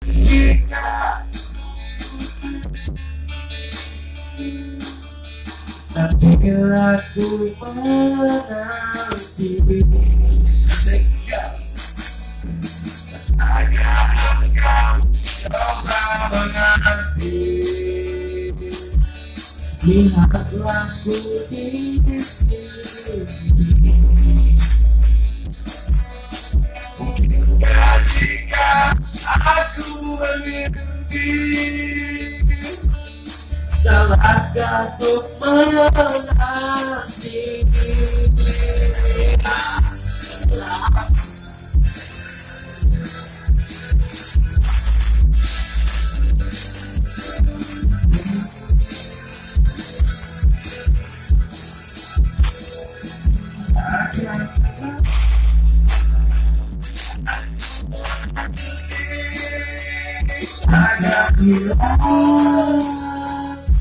Jika bila ku menanti tegas agar engkau coba mengerti. Lihatlah ku di sini. Jika aku bermimpi, salahkah untuk menanti? Hanya bila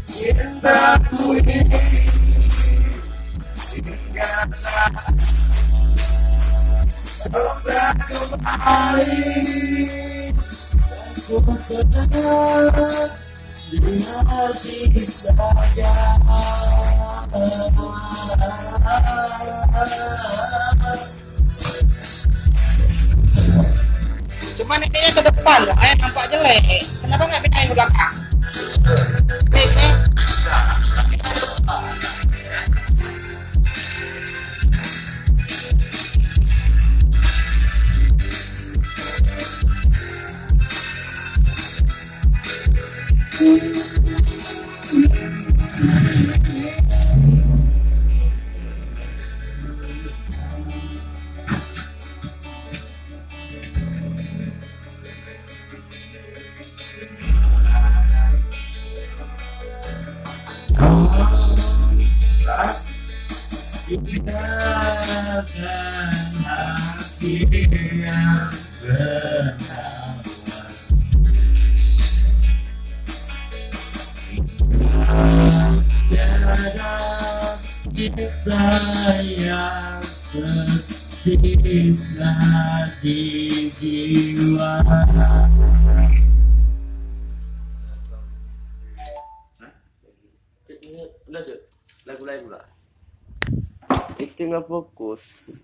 cintaku ini ingatlah sudah kembali. Aku benar di hati saja. Cuman ini ke depan loh, nampak jelek. Kenapa nggak pindahin ke belakang? Ini Tinggalkan hati yang bernama tiada kita yang tersisa di jiwa. Ini lagu lain pula. Itu nggak fokus.